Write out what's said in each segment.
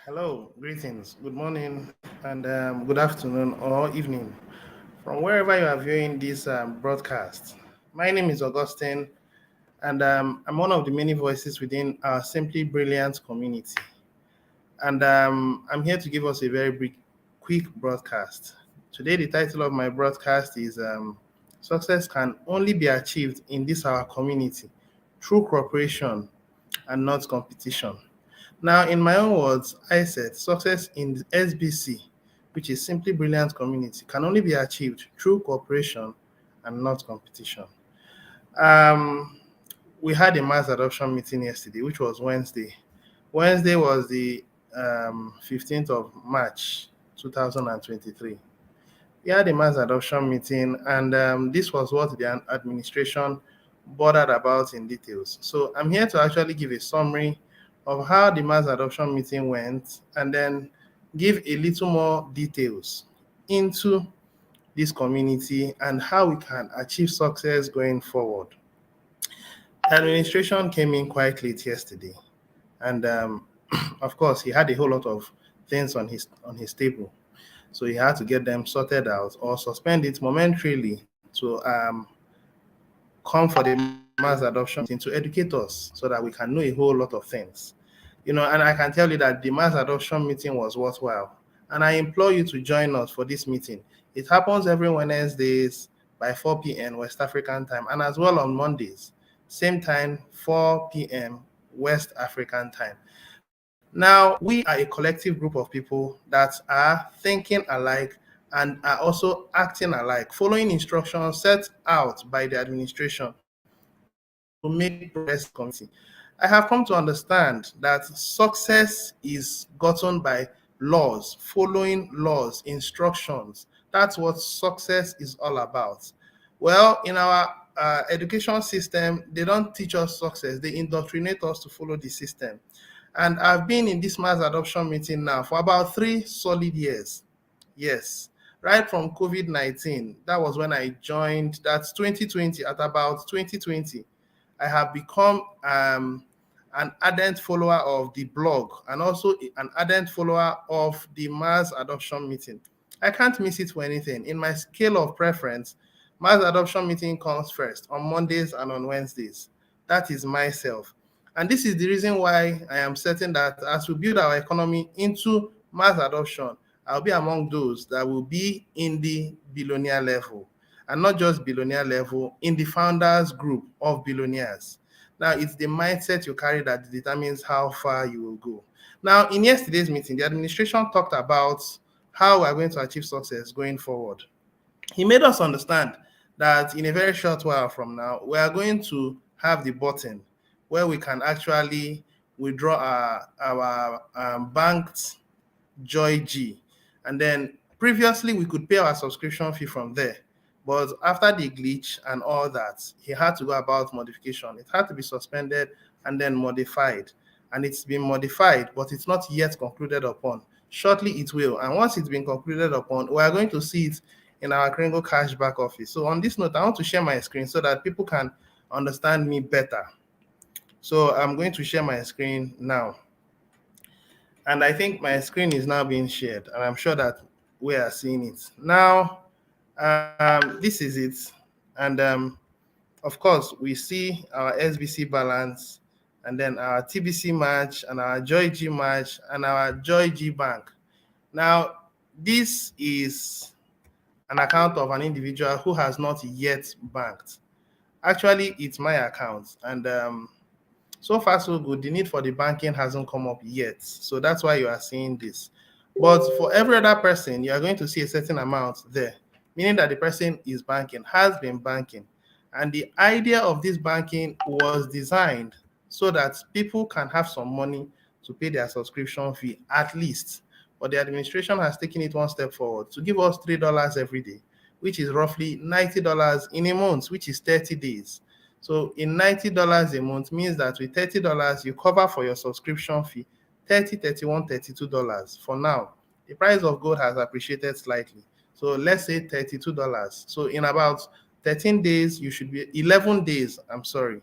Hello, greetings, good morning, and good afternoon or evening from wherever you are viewing this broadcast. My name is Augustine, and I'm one of the many voices within our Simply Brilliant community. And I'm here to give us a very quick broadcast. Today, the title of my broadcast is Success Can Only Be Achieved in this Our Community Through Cooperation and Not Competition. Now, in my own words, I said success in the SBC, which is Simply Brilliant Community, can only be achieved through cooperation and not competition. Um, we had a mass adoption meeting yesterday, which was Wednesday. Wednesday was the 15th of March 2023. We had a mass adoption meeting, and this was what the administration bothered about in details. So I'm here to actually give a summary of how the mass adoption meeting went, and then give a little more details into this community and how we can achieve success going forward. The administration came in quite late yesterday, and of course, he had a whole lot of things on his table. So he had to get them sorted out or suspend it momentarily to come for the mass adoption meeting to educate us so that we can know a whole lot of things. And I can tell you that the mass adoption meeting was worthwhile. And I implore you to join us for this meeting. It happens every Wednesdays by 4 p.m. West African time, and as well on Mondays, same time, 4 p.m. West African time. Now, we are a collective group of people that are thinking alike and are also acting alike, following instructions set out by the administration to make progress in this community. I have come to understand that success is gotten by laws, following laws, instructions. That's what success is all about. Well, in our education system, they don't teach us success, they indoctrinate us to follow the system. And I've been in this mass adoption meeting now for about 3 solid years. Yes, right from COVID 19. That was when I joined. That's 2020. At about 2020, I have become an ardent follower of the blog and also an ardent follower of the mass adoption meeting. I can't miss it for anything. In my scale of preference, mass adoption meeting comes first on Mondays and on Wednesdays. That is myself. And this is the reason why I am certain that as we build our economy into mass adoption, I'll be among those that will be in the billionaire level, and not just billionaire level, in the founders group of billionaires. Now, it's the mindset you carry that determines how far you will go. Now, in yesterday's meeting, the administration talked about how we're going to achieve success going forward. He made us understand that in a very short while from now, we are going to have the button where we can actually withdraw our banked Joy G. And then previously we could pay our subscription fee from there. But after the glitch and all that, he had to go about modification. It had to be suspended and then modified. And it's been modified, but it's not yet concluded upon. Shortly it will. And once it's been concluded upon, we are going to see it in our Kringle cashback office. So on this note, I want to share my screen so that people can understand me better. So I'm going to share my screen now. And I think my screen is now being shared, and I'm sure that we are seeing it. Now, this is it. And of course, we see our SBC Balance, and then our TBC match, and our Joy G match, and our Joy G Bank. Now, this is an account of an individual who has not yet banked. Actually, it's my account, and so far so good. The need for the banking hasn't come up yet, so that's why you are seeing this. But for every other person, you are going to see a certain amount there, meaning that the person is banking, has been banking. And the idea of this banking was designed so that people can have some money to pay their subscription fee at least. But the administration has taken it one step forward to give us $3 every day, which is roughly $90 in a month, which is 30 days. So in $90 a month means that with $30, you cover for your subscription fee $30, $31, $32 for now. The price of gold has appreciated slightly. So let's say $32. So in about 13 days, you should be 11 days, I'm sorry.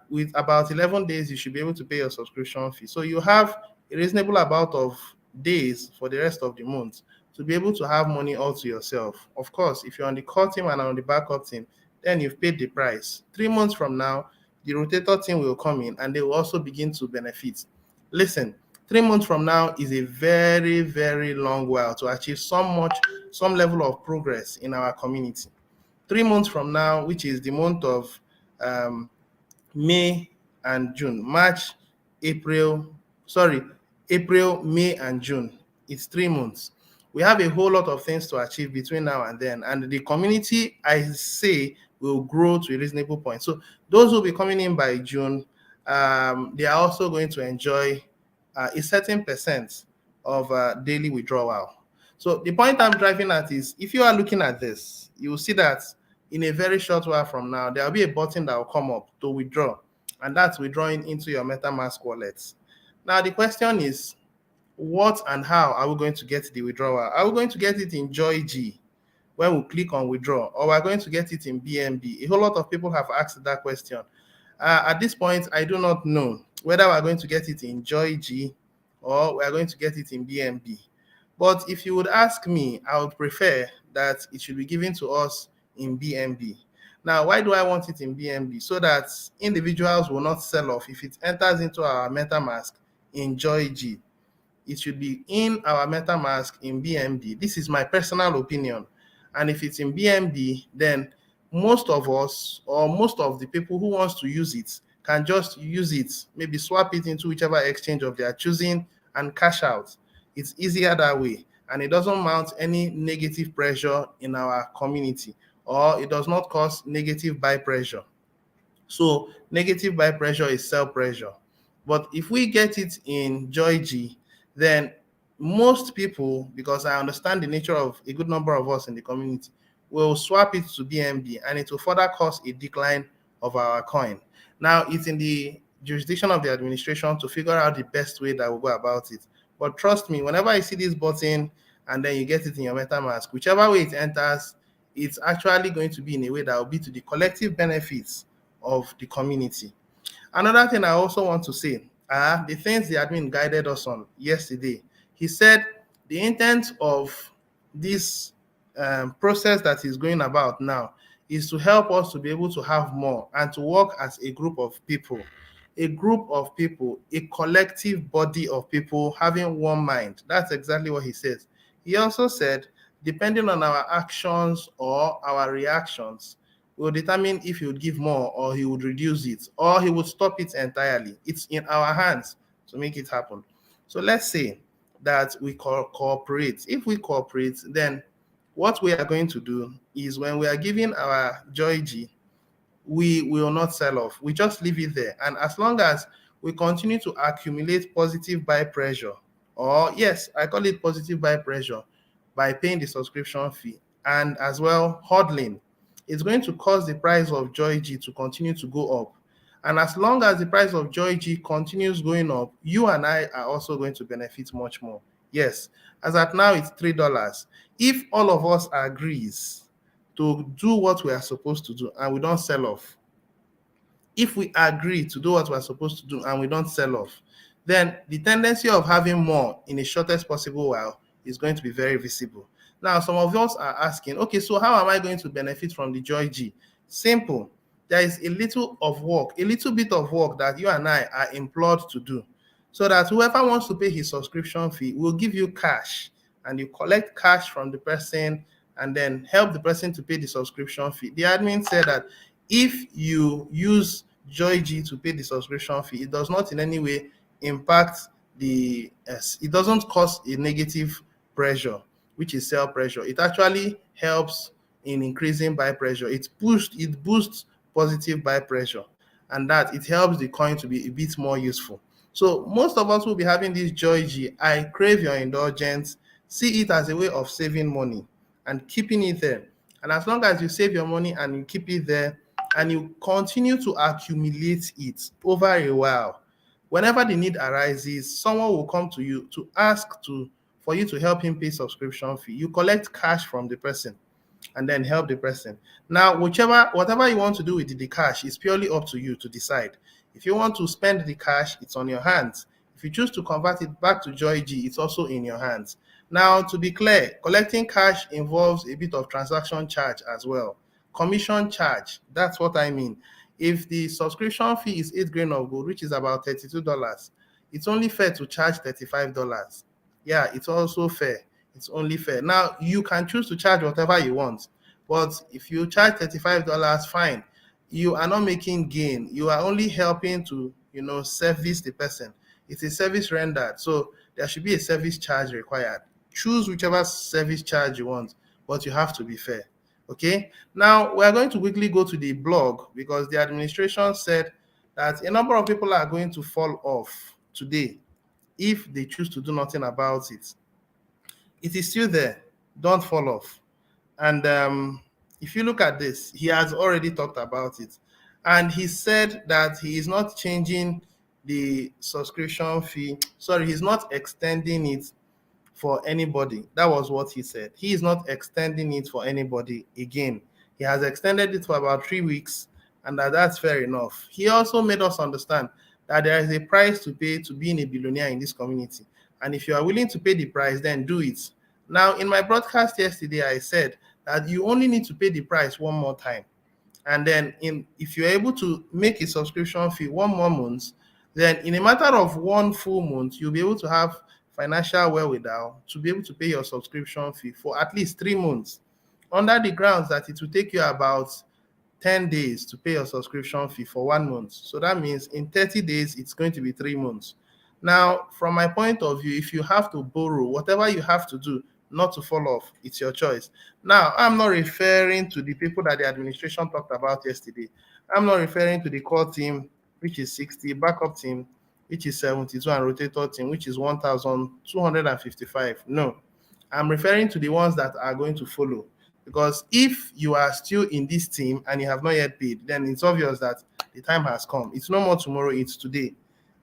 With about 11 days, you should be able to pay your subscription fee. So you have a reasonable amount of days for the rest of the month to be able to have money all to yourself. Of course, if you're on the core team and on the backup team, then you've paid the price. 3 months from now, the rotator team will come in and they will also begin to benefit. Listen, 3 months from now is a very, very long while to achieve some level of progress in our community. 3 months from now, which is the month of um, May and June, March, April, sorry, April, May, and June. It's 3 months. We have a whole lot of things to achieve between now and then, and the community, I say, will grow to a reasonable point. So those who will be coming in by June, they are also going to enjoy a certain percent of daily withdrawal. So the point I'm driving at is, if you are looking at this, you will see that in a very short while from now, there will be a button that will come up to withdraw, and that's withdrawing into your MetaMask wallet. Now, the question is, what and how are we going to get the withdrawal? Are we going to get it in JoyG when we click on withdraw, or are we going to get it in BNB? A whole lot of people have asked that question. At this point, I do not know whether we're going to get it in JoyG or we're going to get it in BNB. But if you would ask me, I would prefer that it should be given to us in BNB. Now, why do I want it in BNB? So that individuals will not sell off if it enters into our MetaMask in JoyG. It should be in our MetaMask in BNB. This is my personal opinion. And if it's in BNB, then most of us or most of the people who wants to use it can just use it, maybe swap it into whichever exchange of their choosing and cash out. It's easier that way, and it doesn't mount any negative pressure in our community, or it does not cause negative buy pressure. So negative buy pressure is sell pressure. But if we get it in JoyG, then most people, because I understand the nature of a good number of us in the community, will swap it to BNB, and it will further cause a decline of our coin. Now, it's in the jurisdiction of the administration to figure out the best way that we'll go about it. But trust me, whenever I see this button and then you get it in your MetaMask, whichever way it enters, it's actually going to be in a way that will be to the collective benefits of the community. Another thing I also want to say are the things the admin guided us on yesterday. He said the intent of this process that he's going about now is to help us to be able to have more and to work as a group of people, a collective body of people having one mind. That's exactly what he says. He also said, depending on our actions or our reactions, will determine if he would give more or he would reduce it or he would stop it entirely. It's in our hands to make it happen. So let's say that we cooperate. If we cooperate, then what we are going to do is, when we are giving our JoyG, we will not sell off. We just leave it there. And as long as we continue to accumulate positive buy pressure, or yes, I call it positive buy pressure, by paying the subscription fee and as well hodling, it's going to cause the price of JoyG to continue to go up. And as long as the price of JoyG continues going up, you and I are also going to benefit much more. Yes, as at now, it's $3. If all of us agrees to do what we are supposed to do and we don't sell off, if we agree to do what we're supposed to do and we don't sell off, then the tendency of having more in the shortest possible while is going to be very visible. Now, some of us are asking, okay, so how am I going to benefit from the JoyG? Simple. There is a little bit of work that you and I are implored to do, so that whoever wants to pay his subscription fee will give you cash, and you collect cash from the person and then help the person to pay the subscription fee. The admin said that if you use JoyG to pay the subscription fee, it does not in any way impact it doesn't cause a negative pressure, which is sell pressure. It actually helps in increasing buy pressure. It boosts positive buy pressure, and that it helps the coin to be a bit more useful. So most of us will be having this JoyG. I crave your indulgence. See it as a way of saving money and keeping it there. And as long as you save your money and you keep it there and you continue to accumulate it over a while, whenever the need arises, someone will come to you to ask for you to help him pay subscription fee. You collect cash from the person and then help the person. Now, whatever you want to do with the cash is purely up to you to decide. If you want to spend the cash, it's on your hands. If you choose to convert it back to Joy G, it's also in your hands. Now, to be clear, collecting cash involves a bit of transaction charge as well. Commission charge, that's what I mean. If the subscription fee is 8 grain of gold, which is about $32, it's only fair to charge $35. Yeah, it's also fair. It's only fair. Now, you can choose to charge whatever you want, but if you charge $35, fine. You are not making gain. You are only helping to, service the person. It's a service rendered. So there should be a service charge required. Choose whichever service charge you want, but you have to be fair. Okay. Now we are going to quickly go to the blog because the administration said that a number of people are going to fall off today if they choose to do nothing about it. It is still there. Don't fall off. And if you look at this, he has already talked about it. And he said that he is not changing the subscription fee. Sorry, he's not extending it for anybody. That was what he said. He is not extending it for anybody again. He has extended it for about 3 weeks, and that's fair enough. He also made us understand that there is a price to pay to being a billionaire in this community. And if you are willing to pay the price, then do it. Now, in my broadcast yesterday, I said that you only need to pay the price one more time. And then if you're able to make a subscription fee one more month, then in a matter of one full month, you'll be able to have financial wherewithal to be able to pay your subscription fee for at least 3 months, under the grounds that it will take you about 10 days to pay your subscription fee for 1 month. So that means in 30 days, it's going to be 3 months. Now, from my point of view, if you have to borrow, whatever you have to do not to fall off, it's your choice. Now, I'm not referring to the people that the administration talked about yesterday. I'm not referring to the core team, which is 60, backup team, which is 72, and rotator team, which is 1,255. No, I'm referring to the ones that are going to follow. Because if you are still in this team and you have not yet paid, then it's obvious that the time has come. It's no more tomorrow, it's today.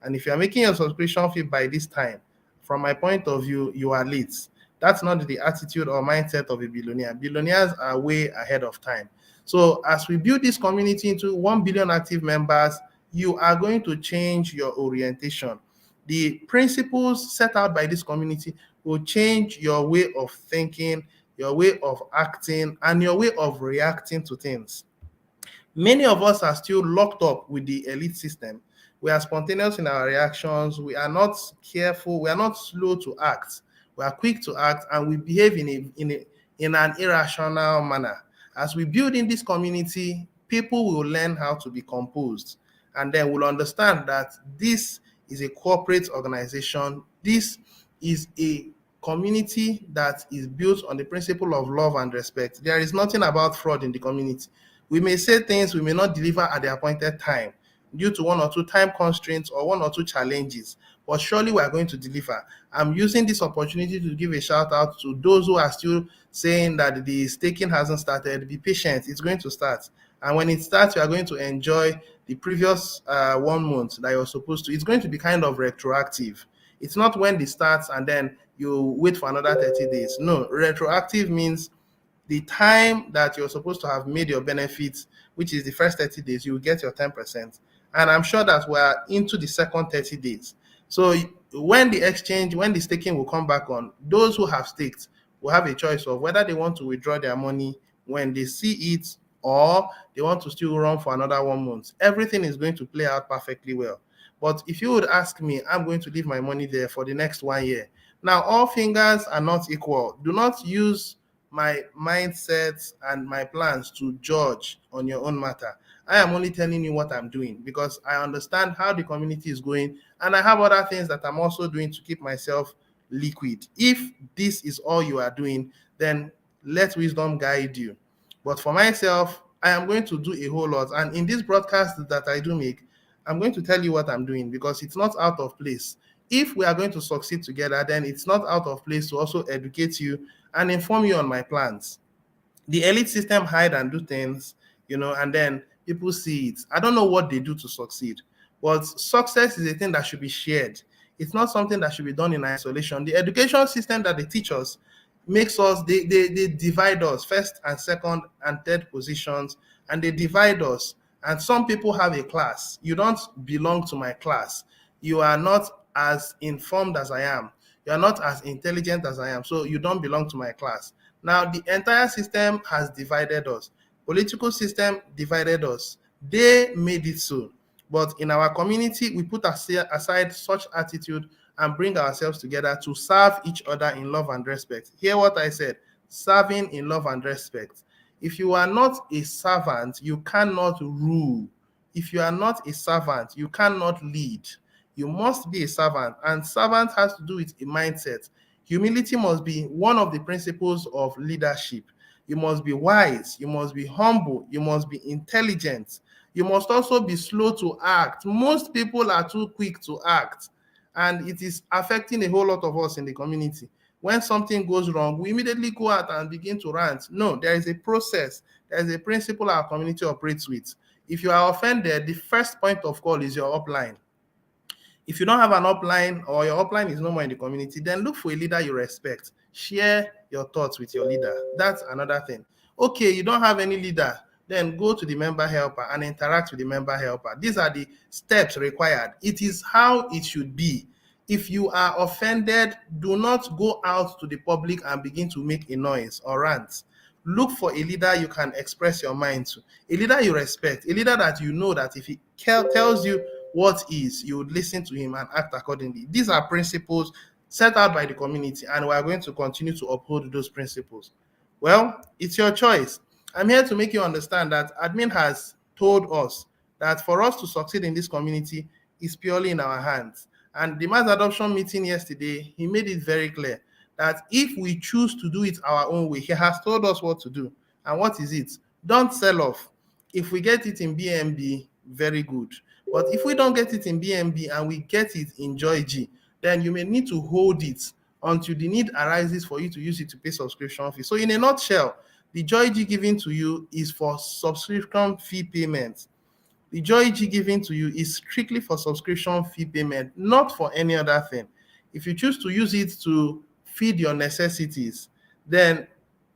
And if you are making your subscription fee by this time, from my point of view, you are late. That's not the attitude or mindset of a billionaire. Billionaires are way ahead of time. So as we build this community into 1 billion active members, you are going to change your orientation. The principles set out by this community will change your way of thinking, your way of acting, and your way of reacting to things. Many of us are still locked up with the elite system. We are spontaneous in our reactions. We are not careful. We are not slow to act. We are quick to act, and we behave in an irrational manner. As we build in this community, people will learn how to be composed, and then will understand that this is a corporate organization. This is a community that is built on the principle of love and respect. There is nothing about fraud in the community. We may say things we may not deliver at the appointed time due to one or two time constraints or one or two challenges, but surely we are going to deliver. I'm using this opportunity to give a shout out to those who are still saying that the staking hasn't started. Be patient, it's going to start. And when it starts, you are going to enjoy the previous 1 month that you're supposed to. It's going to be kind of retroactive. It's not when it starts and then you wait for another 30 days. No, retroactive means the time that you're supposed to have made your benefits, which is the first 30 days, you will get your 10%. And I'm sure that we're into the second 30 days. So when the staking will come back on, those who have staked will have a choice of whether they want to withdraw their money when they see it or they want to still run for another 1 month. Everything is going to play out perfectly well. But if you would ask me, I'm going to leave my money there for the next 1 year. Now, all fingers are not equal. Do not use my mindset and my plans to judge on your own matter. I am only telling you what I'm doing because I understand how the community is going, and I have other things that I'm also doing to keep myself liquid. If this is all you are doing, then let wisdom guide you. But for myself, I am going to do a whole lot. And in this broadcast that I do make, I'm going to tell you what I'm doing because it's not out of place. If we are going to succeed together, then it's not out of place to also educate you and inform you on my plans. The elite system hide and do things, and then people see it. I don't know what they do to succeed, but success is a thing that should be shared. It's not something that should be done in isolation. The education system that they teach us makes us, they divide us first and second and third positions, and they divide us. And some people have a class. You don't belong to my class. You are not as informed as I am. You are not as intelligent as I am. So you don't belong to my class. Now, the entire system has divided us. Political system divided us. They made it so. But in our community, we put aside such attitude and bring ourselves together to serve each other in love and respect. Hear what I said, serving in love and respect. If you are not a servant, you cannot rule. If you are not a servant, you cannot lead. You must be a servant, and servant has to do with a mindset. Humility must be one of the principles of leadership. You must be wise, you must be humble, you must be intelligent. You must also be slow to act. Most people are too quick to act, and it is affecting a whole lot of us in the community. When something goes wrong, we immediately go out and begin to rant. No, there is a process, there is a principle our community operates with. If you are offended, the first point of call is your upline. If you don't have an upline, or your upline is no more in the community, then look for a leader you respect. Share your thoughts with your leader. That's another thing. Okay, you don't have any leader, then go to the member helper and interact with the member helper. These are the steps required. It is how it should be. If you are offended, do not go out to the public and begin to make a noise or rant. Look for a leader you can express your mind to, a leader you respect, a leader that you know that if he tells you what is, you would listen to him and act accordingly. These are principles set out by the community, and we are going to continue to uphold those principles. Well, it's your choice. I'm here to make you understand that admin has told us that for us to succeed in this community is purely in our hands. And the mass adoption meeting yesterday, he made it very clear that if we choose to do it our own way, he has told us what to do. And what is it? Don't sell off. If we get it in BNB, very good. But if we don't get it in BNB and we get it in Joy G, then you may need to hold it until the need arises for you to use it to pay subscription fee. So in a nutshell, the Joy G given to you is for subscription fee payment. The Joy G given to you is strictly for subscription fee payment, not for any other thing. If you choose to use it to feed your necessities, then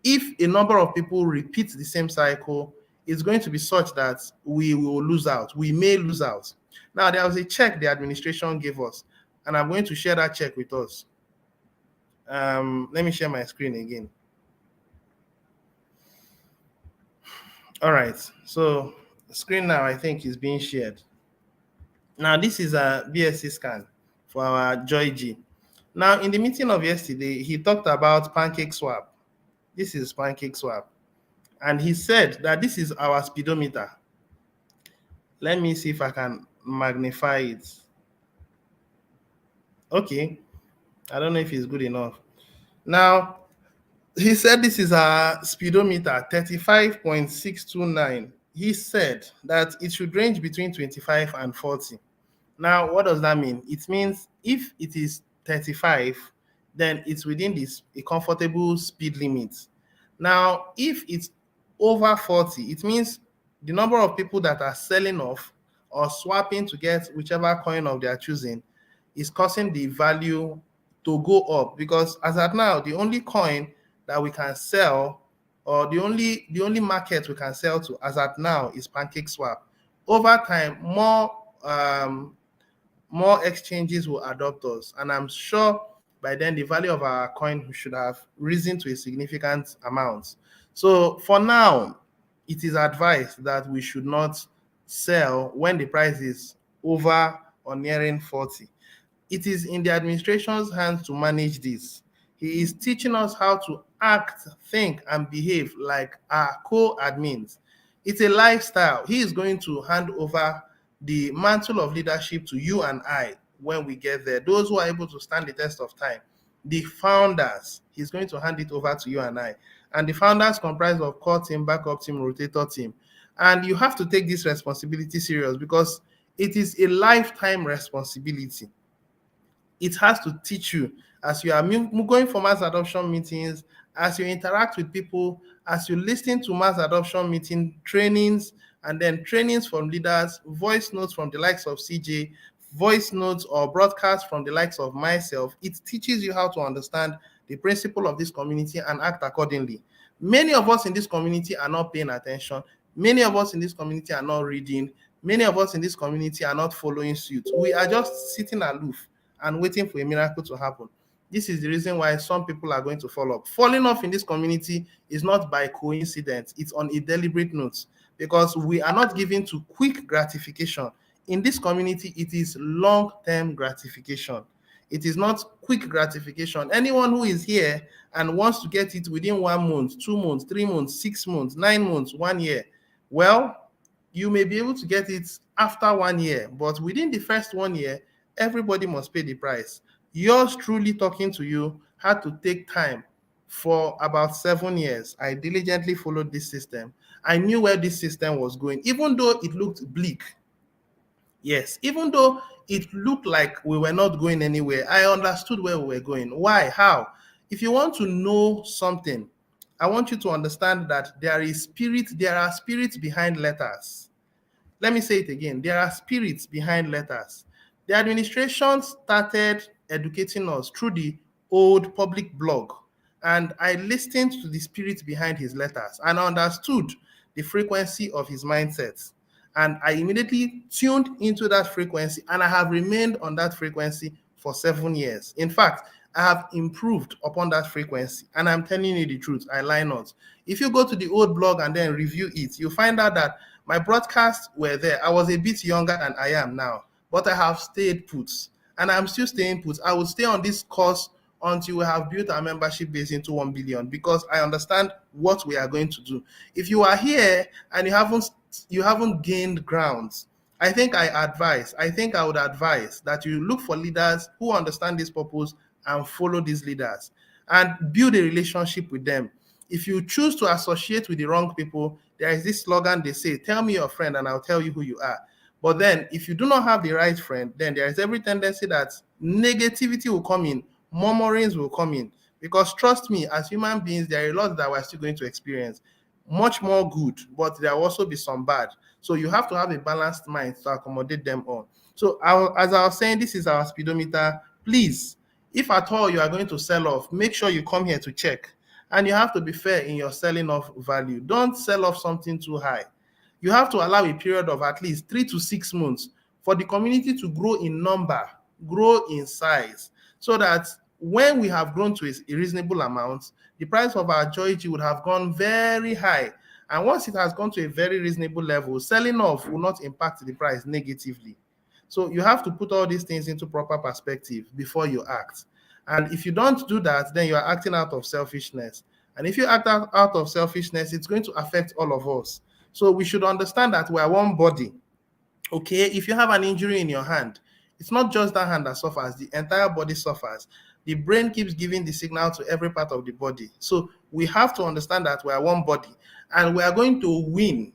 if a number of people repeat the same cycle, it's going to be such that we will lose out. We may lose out. Now, there was a check the administration gave us, and I'm going to share that check with us. Let me share my screen again. All right, so the screen now I think is being shared. Now, this is a BSC scan for our Joy G. Now, in the meeting of yesterday, he talked about Pancake Swap. This is Pancake Swap. And he said that this is our speedometer. Let me see if I can magnify it. Okay. I don't know if it's good enough. Now, he said this is our speedometer, 35.629. He said that it should range between 25 and 40. Now, what does that mean? It means if it is 35, then it's within a comfortable speed limit. Now, if it's over 40, it means the number of people that are selling off or swapping to get whichever coin of their choosing is causing the value to go up, because as at now, the only coin that we can sell, or the only market we can sell to as at now, is Pancake Swap. Over time, more exchanges will adopt us, and I'm sure by then the value of our coin should have risen to a significant amount. So for now, it is advised that we should not sell when the price is over or nearing 40. It is in the administration's hands to manage this. He is teaching us how to act, think, and behave like our co-admins. It's a lifestyle. He is going to hand over the mantle of leadership to you and I when we get there. Those who are able to stand the test of time, the founders, he's going to hand it over to you and I. And the founders comprise of core team, backup team, rotator team. And you have to take this responsibility serious, because it is a lifetime responsibility. It has to teach you as you are going for mass adoption meetings, as you interact with people, as you listen to mass adoption meeting trainings, and then trainings from leaders, voice notes from the likes of CJ, voice notes or broadcasts from the likes of myself. It teaches you how to understand the principle of this community and act accordingly. Many of us in this community are not paying attention. Many of us in this community are not reading. Many of us in this community are not following suit. We are just sitting aloof and waiting for a miracle to happen. This is the reason why some people are going to fall off. Falling off in this community is not by coincidence, it's on a deliberate note, because we are not given to quick gratification. In this community, it is long-term gratification. It is not quick gratification. Anyone who is here and wants to get it within 1 month, 2 months, 3 months, 6 months, 9 months, 1 year, well, you may be able to get it after 1 year, but within the first 1 year, everybody must pay the price. Yours truly talking to you had to take time. For about 7 years, I diligently followed this system. I knew where this system was going, even though it looked bleak. Yes, even though it looked like we were not going anywhere, I understood where we were going. Why? How? If you want to know something, I want you to understand that there are spirits behind letters. Let me say it again. There are spirits behind letters. The administration started educating us through the old public blog, and I listened to the spirit behind his letters and understood the frequency of his mindset. And I immediately tuned into that frequency, and I have remained on that frequency for 7 years. In fact, I have improved upon that frequency, and I'm telling you the truth, I lie not. If you go to the old blog and then review it, you'll find out that my broadcasts were there. I was a bit younger than I am now, but I have stayed put, and I'm still staying put. I will stay on this course until we have built our membership base into 1 billion, because I understand what we are going to do. If you are here and you haven't gained grounds, I think I would advise that you look for leaders who understand this purpose and follow these leaders and build a relationship with them. If you choose to associate with the wrong people, there is this slogan they say, tell me your friend and I'll tell you who you are. But then if you do not have the right friend, then there is every tendency that negativity will come in, murmurings will come in. Because trust me, as human beings, there are a lot that we're still going to experience. Much more good, but there will also be some bad. So you have to have a balanced mind to accommodate them all. So as I was saying, this is our speedometer. Please, if at all you are going to sell off, make sure you come here to check. And you have to be fair in your selling off value. Don't sell off something too high. You have to allow a period of at least 3 to 6 months for the community to grow in number, grow in size, so that when we have grown to a reasonable amount, the price of our Joy-G would have gone very high. And once it has gone to a very reasonable level, selling off will not impact the price negatively. So you have to put all these things into proper perspective before you act. And if you don't do that, then you are acting out of selfishness. And if you act out of selfishness, it's going to affect all of us. So we should understand that we are one body. Okay, if you have an injury in your hand, it's not just that hand that suffers, the entire body suffers. The brain keeps giving the signal to every part of the body. So we have to understand that we are one body and we are going to win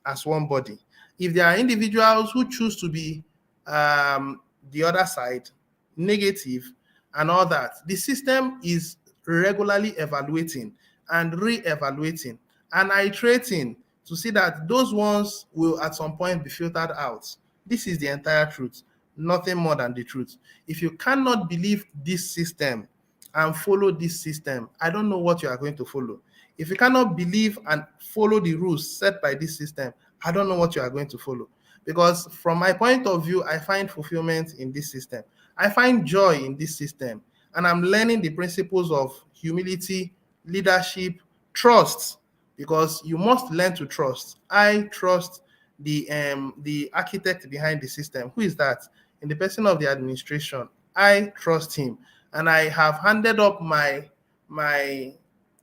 as one body. If there are individuals who choose to be the other side, negative and all that, the system is regularly evaluating and re-evaluating and iterating to see that those ones will at some point be filtered out. This is the entire truth, nothing more than the truth. If you cannot believe this system and follow this system, I don't know what you are going to follow. If you cannot believe and follow the rules set by this system, I don't know what you are going to follow. Because from my point of view, I find fulfillment in this system. I find joy in this system. And I'm learning the principles of humility, leadership, trust, because you must learn to trust. I trust the architect behind the system. Who is that? In the person of the administration. I trust him, and I have handed up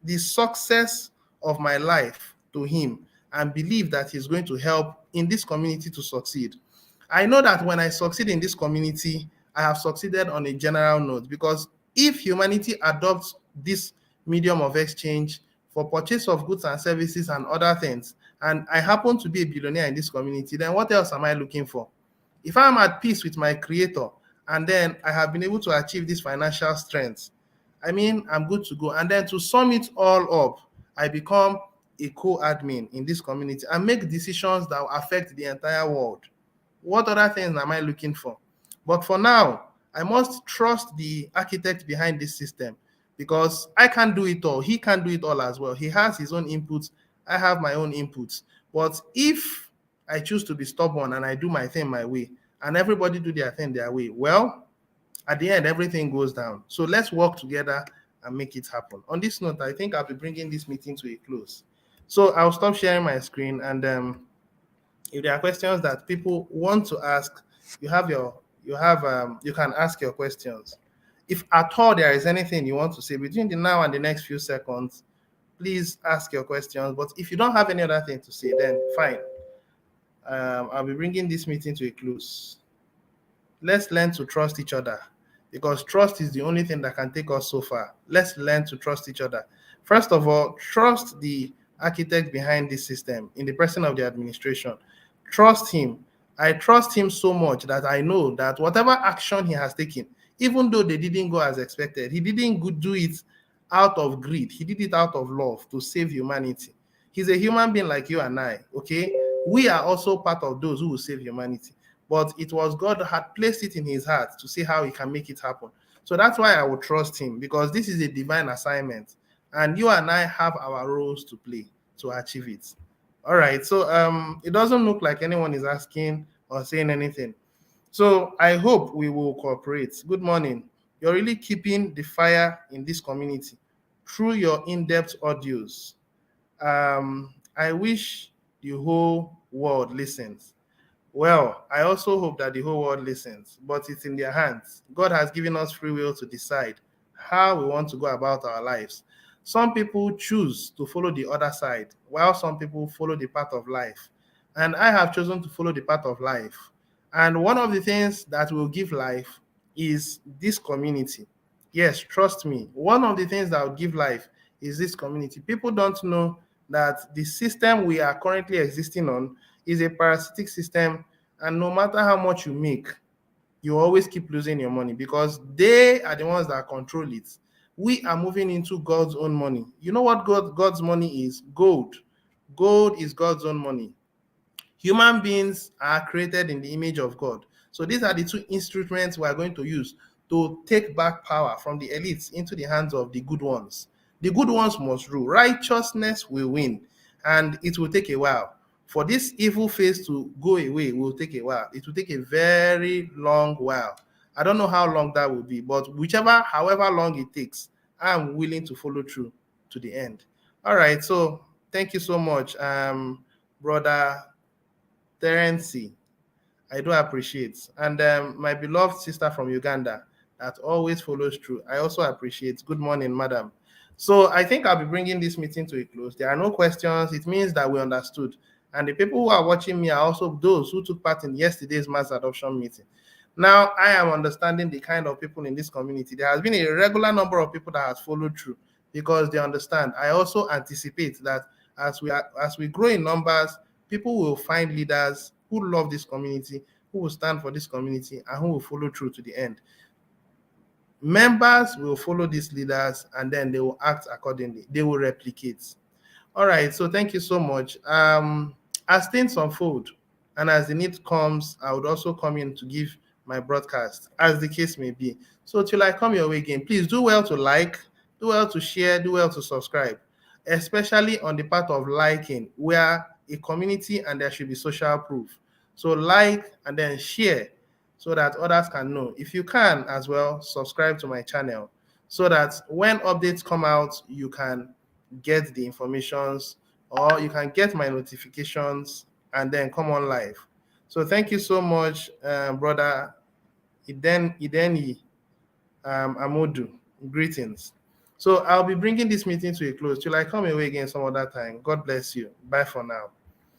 the success of my life to him and believe that he's going to help in this community to succeed. I know that when I succeed in this community, I have succeeded on a general note, because if humanity adopts this medium of exchange for purchase of goods and services and other things, and I happen to be a billionaire in this community, then what else am I looking for? If I'm at peace with my creator, and then I have been able to achieve this financial strength, I mean, I'm good to go. And then to sum it all up, I become a co-admin in this community and make decisions that will affect the entire world. What other things am I looking for? But for now, I must trust the architect behind this system, because I can't do it all. He can't do it all as well. He has his own inputs. I have my own inputs. But if I choose to be stubborn and I do my thing my way, and everybody do their thing their way, well, at the end, everything goes down. So let's work together and make it happen. On this note, I think I'll be bringing this meeting to a close. So I'll stop sharing my screen, and if there are questions that people want to ask, you can ask your questions. If at all there is anything you want to say between the now and the next few seconds, please ask your questions. But if you don't have any other thing to say, then fine. I'll be bringing this meeting to a close. Let's learn to trust each other, because trust is the only thing that can take us so far. Let's learn to trust each other. First of all, trust the architect behind this system in the person of the administration. Trust him. I trust him so much that I know that whatever action he has taken, even though they didn't go as expected, he didn't do it out of greed. He did it out of love to save humanity. He's a human being like you and I, okay? We are also part of those who will save humanity. But it was God had placed it in his heart to see how he can make it happen. So that's why I will trust him, because this is a divine assignment. And you and I have our roles to play to achieve it. All right. So it doesn't look like anyone is asking or saying anything. So I hope we will cooperate. Good morning. You're really keeping the fire in this community through your in-depth audios. I wish the whole world listens. Well, I also hope that the whole world listens, but it's in their hands. God has given us free will to decide how we want to go about our lives. Some people choose to follow the other side, while some people follow the path of life. And I have chosen to follow the path of life. And one of the things that will give life is this community. Yes, trust me. One of the things that will give life is this community. People don't know that the system we are currently existing on is a parasitic system, and no matter how much you make, you always keep losing your money, because they are the ones that control it. We are moving into God's own money. You know what God's money is? Gold. Gold is God's own money. Human beings are created in the image of God. So these are the two instruments we are going to use to take back power from the elites into the hands of the good ones. The good ones must rule. Righteousness will win, and it will take a while. For this evil phase to go away will take a while. It will take a very long while. I don't know how long that will be, but however long it takes, I'm willing to follow through to the end. All right, so thank you so much, brother Terency. I do appreciate. And my beloved sister from Uganda that always follows through, I also appreciate. Good morning, madam. So I think I'll be bringing this meeting to a close. There are no questions. It means that we understood. And the people who are watching me are also those who took part in yesterday's mass adoption meeting. Now, I am understanding the kind of people in this community. There has been a regular number of people that has followed through because they understand. I also anticipate that as we grow in numbers, people will find leaders who love this community, who will stand for this community, and who will follow through to the end. Members will follow these leaders, and then they will act accordingly. They will replicate. All right, so thank you so much. As things unfold and as the need comes, I would also come in to give my broadcast, as the case may be. So till I come your way again, please do well to like, do well to share, do well to subscribe, especially on the part of liking. We are a community and there should be social proof. So like and then share so that others can know. If you can as well, subscribe to my channel so that when updates come out, you can get the informations, or you can get my notifications and then come on live. So thank you so much, brother Ideni Amodu. Greetings. So I'll be bringing this meeting to a close till I come away again some other time. God bless you. Bye for now.